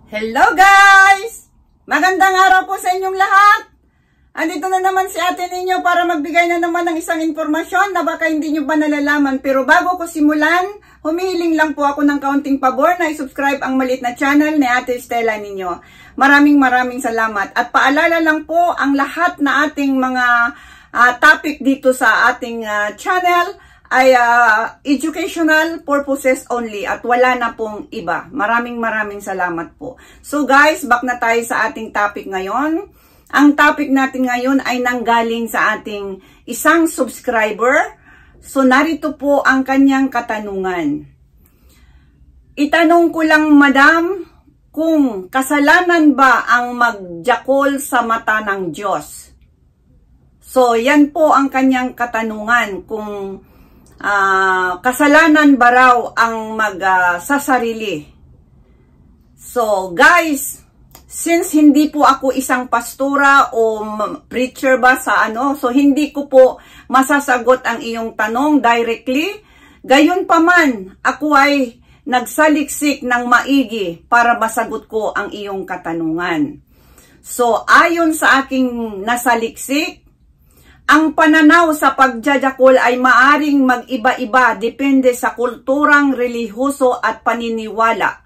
Hello guys! Magandang araw po sa inyong lahat! Andito na naman si ate ninyo para magbigay na naman ng isang informasyon na baka hindi nyo ba nalalaman. Pero bago ko simulan, humihiling lang po ako ng kaunting pabor na i-subscribe ang maliit na channel ni Ate Stella ninyo. Maraming salamat. At paalala lang po ang lahat na ating mga topic dito sa ating channel ay educational purposes only at wala na pong iba. Maraming salamat po. So guys, back na tayo sa ating topic ngayon. Ang topic natin ngayon ay nanggaling sa ating isang subscriber. So narito po ang kanyang katanungan. Itanong ko lang, madam, kung kasalanan ba ang magjakol sa mata ng Diyos? So yan po ang kanyang katanungan, kung kasalanan ba raw ang magsasarili. So guys, since hindi po ako isang pastora o preacher ba sa so hindi ko po masasagot ang iyong tanong directly. Gayunpaman, ako ay nagsaliksik ng maigi para masagot ko ang iyong katanungan. So ayon sa aking nasaliksik, ang pananaw sa pagjajakol ay maaring mag-iba-iba depende sa kulturang relihiyoso at paniniwala.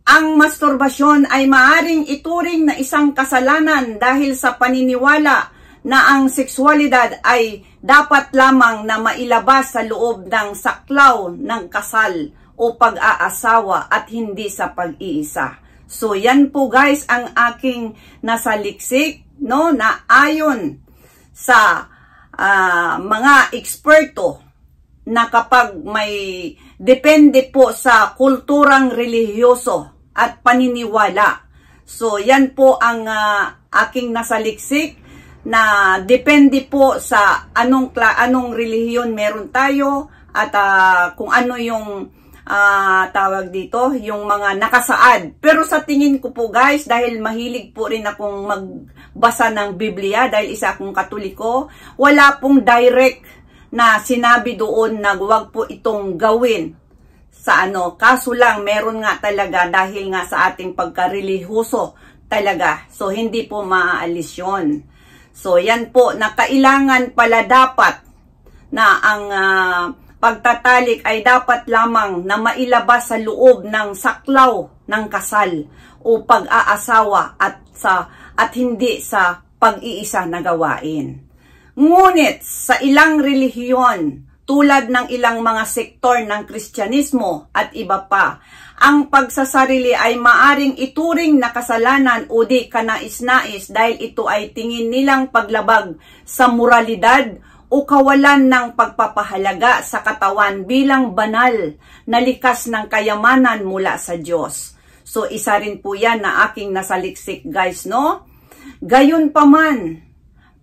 Ang masturbasyon ay maaring ituring na isang kasalanan dahil sa paniniwala na ang sexualidad ay dapat lamang na mailabas sa loob ng saklaw ng kasal o pag-aasawa at hindi sa pag-iisa. So yan po guys ang aking nasaliksik, no, na ayon sa mga eksperto na kapag may depende po sa kulturang relihiyoso at paniniwala. So yan po ang aking nasaliksik na depende po sa anong relihiyon meron tayo at kung ano yung tawag dito, yung mga nakasaad. Pero sa tingin ko po guys, dahil mahilig po rin akong magbasa ng Biblia, dahil isa akong Katoliko, wala pong direct na sinabi doon na huwag po itong gawin sa kaso lang meron nga talaga dahil nga sa ating pagkarelihiyoso talaga. So hindi po maaalis yun. So yan po na kailangan pala dapat na ang pagtatalik ay dapat lamang na mailabas sa loob ng saklaw ng kasal o pag-aasawa at hindi sa pag-iisa na gawain. Ngunit sa ilang relihiyon, tulad ng ilang mga sektor ng Kristyanismo at iba pa, ang pagsasarili ay maaring ituring na kasalanan o di kanais-nais dahil ito ay tingin nilang paglabag sa moralidad o kawalan ng pagpapahalaga sa katawan bilang banal na likas ng kayamanan mula sa Diyos. So isa rin po yan na aking nasaliksik guys, no? Gayunpaman,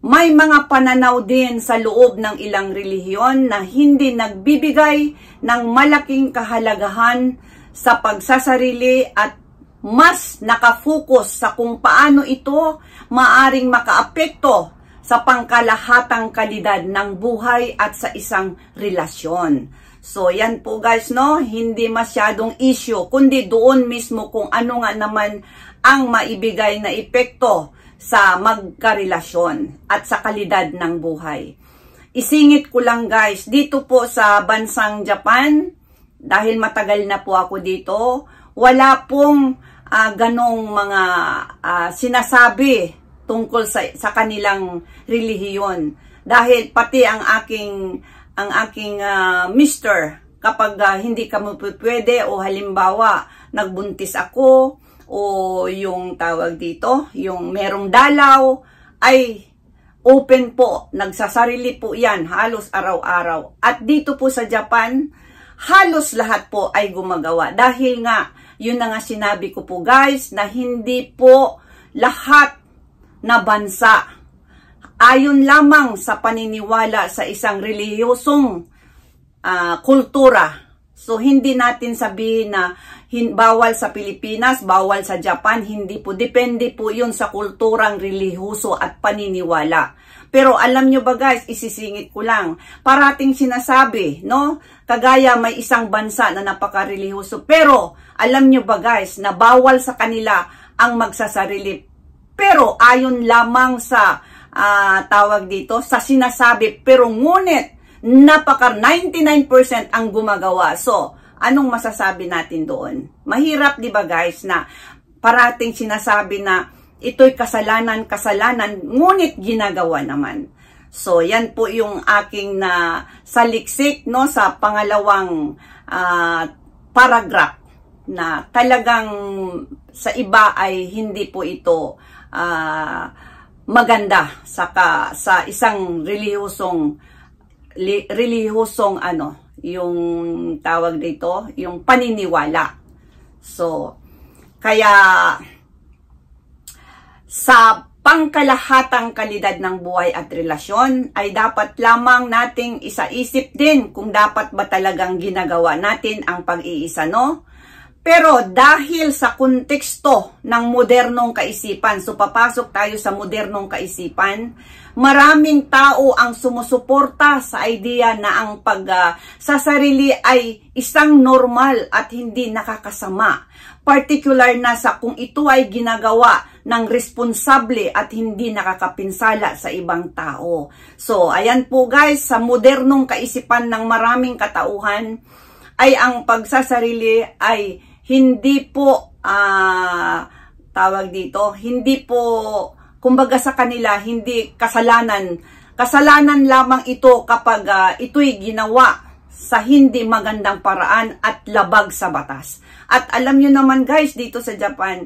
may mga pananaw din sa loob ng ilang relihiyon na hindi nagbibigay ng malaking kahalagahan sa pagsasarili at mas nakafocus sa kung paano ito maaring makaapekto sa pangkalahatang kalidad ng buhay at sa isang relasyon. So yan po guys, no, hindi masyadong issue, kundi doon mismo kung ano nga naman ang maibigay na epekto sa magkarelasyon at sa kalidad ng buhay. Isingit ko lang guys, dito po sa bansang Japan, dahil matagal na po ako dito, wala pong ganong mga sinasabi tungkol sa kanilang relihiyon. Dahil pati ang aking mister, kapag hindi ka pwede o halimbawa nagbuntis ako o yung tawag dito, yung merong dalaw, ay open po, nagsasarili po yan halos araw-araw. At dito po sa Japan, halos lahat po ay gumagawa. Dahil nga, yun na nga sinabi ko po guys, na hindi po lahat na bansa ayon lamang sa paniniwala sa isang relihiyosong kultura. So hindi natin sabihin na bawal sa Pilipinas, bawal sa Japan, hindi po. Depende po yun sa kulturang relihiyoso at paniniwala. Pero alam nyo ba guys, isisingit ko lang, parating sinasabi, no? Kagaya may isang bansa na napaka-relihiyoso. Pero alam nyo ba guys, na bawal sa kanila ang magsasarili. Pero ayon lamang sa tawag dito, sa sinasabi. Pero ngunit, napaka 99% ang gumagawa. So, anong masasabi natin doon? Mahirap, di ba guys, na parating sinasabi na ito'y kasalanan, ngunit ginagawa naman. So, yan po yung aking saliksik, no, sa pangalawang paragraph na talagang sa iba ay hindi po ito maganda sa isang relihiyosong yung tawag dito, yung paniniwala. So, kaya sa pangkalahatang kalidad ng buhay at relasyon ay dapat lamang nating isaisip din kung dapat ba talagang ginagawa natin ang pag-iisa, no? Pero dahil sa konteksto ng modernong kaisipan, so papasok tayo sa modernong kaisipan, maraming tao ang sumusuporta sa idea na ang pagsasarili ay isang normal at hindi nakakasama. Particular na sa kung ito ay ginagawa ng responsable at hindi nakakapinsala sa ibang tao. So, ayan po guys, sa modernong kaisipan ng maraming katauhan, ay ang pagsasarili ay hindi po, tawag dito, hindi po, kumbaga sa kanila, hindi kasalanan. Kasalanan lamang ito kapag ito'y ginawa sa hindi magandang paraan at labag sa batas. At alam nyo naman guys, dito sa Japan,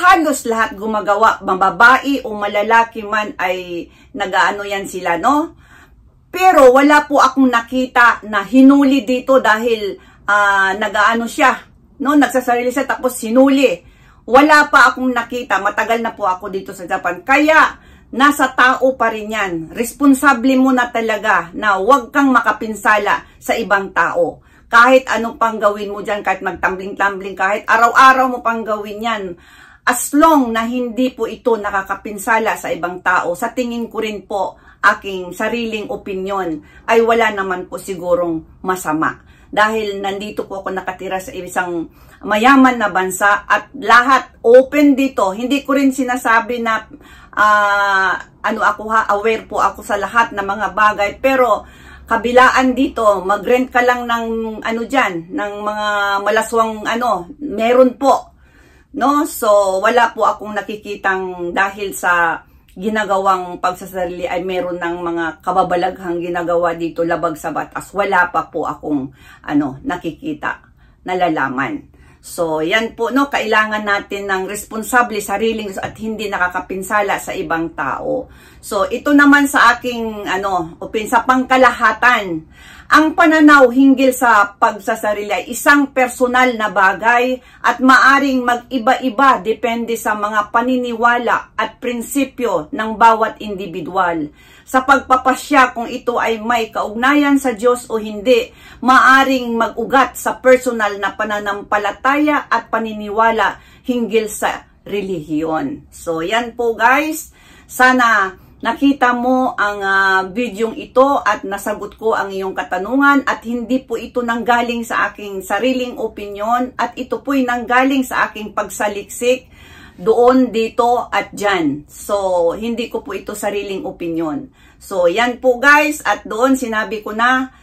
halos lahat gumagawa, mababae o malalaki man ay nagaano yan sila, no? Pero wala po akong nakita na hinuli dito dahil nagaano siya, no? Nagsasarili siya tapos hinuli. Wala pa akong nakita, matagal na po ako dito sa Japan. Kaya nasa tao pa rin yan. Responsable mo na talaga na huwag kang makapinsala sa ibang tao. Kahit anong pang gawin mo dyan, kahit magtambling-tambling, kahit araw-araw mo pang gawin yan, as long na hindi po ito nakakapinsala sa ibang tao, sa tingin ko rin po, aking sariling opinyon, ay wala naman po sigurong masama. Dahil nandito po ako nakatira sa isang mayaman na bansa at lahat open dito. Hindi ko rin sinasabi na aware po ako sa lahat ng mga bagay, pero kabilaan dito, mag-rent ka lang ng ng mga malaswang meron po. No? So, wala po akong nakikitang dahil sa ginagawang pagsasarili ay meron ng mga kababalaghang ginagawa dito labag sa batas. Wala pa po akong nakikita, nalalaman. So, yan po, no, kailangan natin ng responsable sariling at hindi nakakapinsala sa ibang tao. So, ito naman sa aking, sa pangkalahatan, ang pananaw hinggil sa pagsasarili ay isang personal na bagay at maaring mag-iba-iba depende sa mga paniniwala at prinsipyo ng bawat individual. Sa pagpapasya kung ito ay may kaugnayan sa Diyos o hindi, maaring mag-ugat sa personal na pananampalataya at paniniwala hinggil sa relihiyon. So, yan po guys. Sana nakita mo ang videong ito at nasagot ko ang iyong katanungan at hindi po ito nanggaling sa aking sariling opinyon at ito po'y nanggaling sa aking pagsaliksik doon, dito at dyan. So, hindi ko po ito sariling opinyon. So, yan po guys, at doon sinabi ko na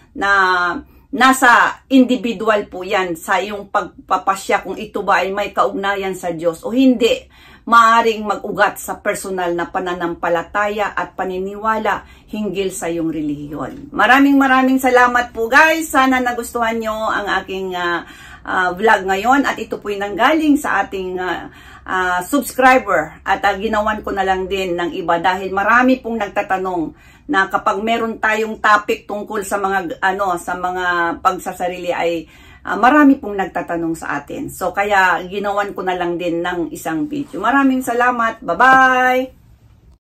nasa individual po yan sa yung pagpapasya kung ito ba ay may kaugnayan sa Diyos o hindi. Maaring mag-ugat sa personal na pananampalataya at paniniwala hinggil sa iyong relihiyon. Maraming salamat po guys. Sana nagustuhan nyo ang aking vlog ngayon at ito po'y nanggaling sa ating subscriber at ginawan ko na lang din ng iba dahil marami pong nagtatanong na kapag meron tayong topic tungkol sa mga sa mga pagsasarili ay marami pong nagtatanong sa atin. So kaya ginawan ko na lang din ng isang video. Maraming salamat. Bye-bye.